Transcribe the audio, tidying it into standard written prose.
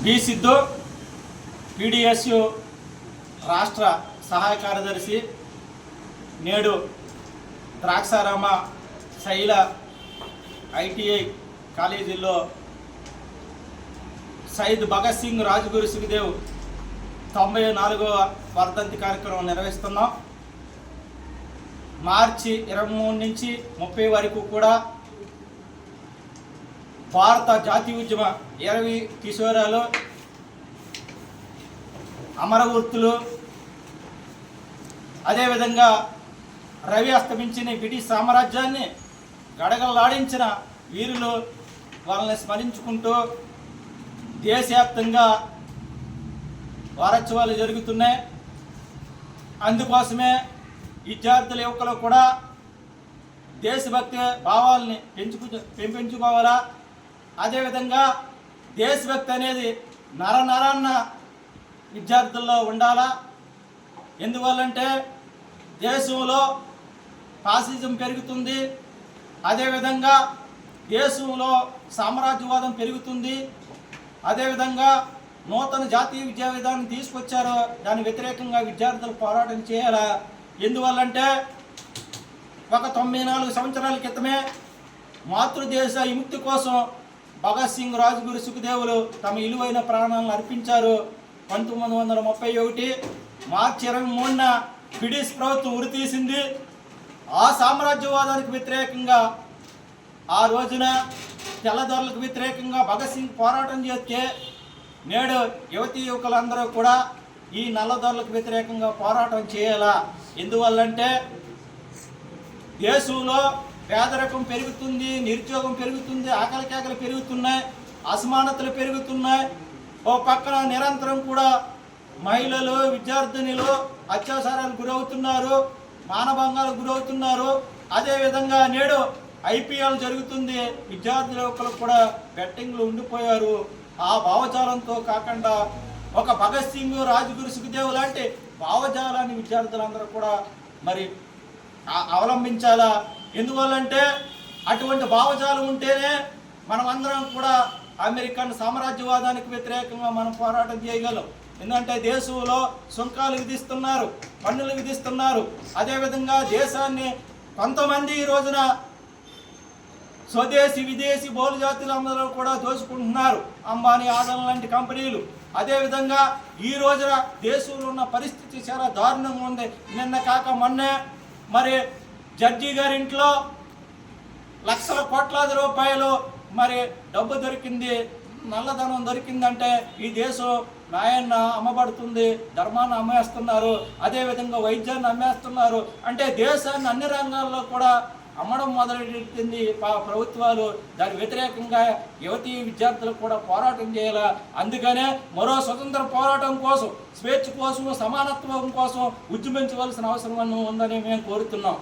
B Siddhu PDSU రాష్ట్ర సహాయ కార్యదర్శి. నేడు ద్రాక్షారామ శైల ఐటీఐ కాలేజీలో సయ్యద్ భగత్ సింగ్ రాజ్గురు సుఖదేవ్ 94వ వర్ధంతి కార్యక్రమం నిర్వహిస్తున్నాం. మార్చి 23 నుంచి 30 వరకు కూడా భారత జాతీయ ఉద్యమ 20 కిశోరాలు, అమరవృత్తులు, అదేవిధంగా రవి అస్తమించిన బ్రిటిష్ సామ్రాజ్యాన్ని గడగలాడించిన వీరులు వాళ్ళని స్మరించుకుంటూ దేశవ్యాప్తంగా వారోత్సవాలు జరుగుతున్నాయి. అందుకోసమే విద్యార్థుల యువకులు కూడా దేశభక్తి భావాల్ని పెంచుకోవాలా. అదేవిధంగా దేశభక్తి అనేది నరాన్న విద్యార్థుల్లో ఉండాలా. ఎందువల్లంటే దేశంలో ఫాసిజం పెరుగుతుంది, అదేవిధంగా దేశంలో సామ్రాజ్యవాదం పెరుగుతుంది, అదేవిధంగా నూతన జాతీయ విద్యా విధానం తీసుకొచ్చారో దాని వ్యతిరేకంగా విద్యార్థులు పోరాటం చేయాలా. ఎందువల్లంటే ఒక 94 సంవత్సరాల క్రితమే మాతృదేశ విముక్తి కోసం భగత్ సింగ్ రాజ్గురు సుఖదేవులు తమ విలువైన ప్రాణాలను అర్పించారు. 1931 మార్చి 23న బ్రిటిష్ ప్రభుత్వం ఉరితీసింది. ఆ సామ్రాజ్యవాదానికి వ్యతిరేకంగా ఆ రోజున తెల్లదొరలకు వ్యతిరేకంగా భగత్ సింగ్ పోరాటం చేస్తే నేడు యువతీ యువకులందరూ కూడా ఈ నల్లదొరలకు వ్యతిరేకంగా పోరాటం చేయాలా. ఎందువల్లంటే దేశంలో పేదరికం పెరుగుతుంది, నిరుద్యోగం పెరుగుతుంది, ఆకలి కేకలు పెరుగుతున్నాయి, అసమానతలు పెరుగుతున్నాయి. ఓ పక్కన నిరంతరం కూడా మహిళలు, విద్యార్థినులు అత్యాచారాలకు గురవుతున్నారు, మానభంగాలకు గురవుతున్నారు. అదేవిధంగా నేడు ఐపీఎల్ జరుగుతుంది, విద్యార్థుల యువకులకు కూడా బెట్టింగ్లు ఉండిపోయారు. ఆ భావజాలంతో కాకుండా ఒక భగత్ సింగ్, రాజ్గురు సుఖదేవ్ లాంటి భావజాలాన్ని విద్యార్థులందరూ కూడా మరి అవలంబించాలా. ఎందువల్లంటే అటువంటి భావజాలం ఉంటేనే మనమందరం కూడా అమెరికన్ సామ్రాజ్యవాదానికి వ్యతిరేకంగా మనం పోరాటం చేయగలం. ఎందుకంటే దేశంలో సుంకాలు విధిస్తున్నారు, పన్నులు విధిస్తున్నారు. అదేవిధంగా దేశాన్ని కొంతమంది ఈ రోజున స్వదేశీ విదేశీ బహుళజాతులందరూ కూడా దోచుకుంటున్నారు, అంబానీ, ఆదాని లాంటి కంపెనీలు. అదేవిధంగా ఈ రోజున దేశంలో ఉన్న పరిస్థితి చాలా దారుణంగా ఉంది. నిన్న కాక మొన్నే మరి జడ్జి గారి ఇంట్లో లక్షల కోట్లాది రూపాయలు మరి డబ్బు దొరికింది, నల్లధనం దొరికిందంటే ఈ దేశం న్యాయాన్ని అమ్మబడుతుంది, ధర్మాన్ని అమ్మేస్తున్నారు, అదేవిధంగా వైద్యాన్ని అమ్మేస్తున్నారు. అంటే దేశాన్ని అన్ని రంగాల్లో కూడా అమ్మడం మొదలెట్టింది ప్రభుత్వాలు. దాని వ్యతిరేకంగా యువతీ విద్యార్థులు కూడా పోరాటం చేయాలా. అందుకనే మరో స్వతంత్ర పోరాటం కోసం, స్వేచ్ఛ కోసం, సమానత్వం కోసం ఉద్యమించవలసిన అవసరం ఉందని మేము కోరుతున్నాం.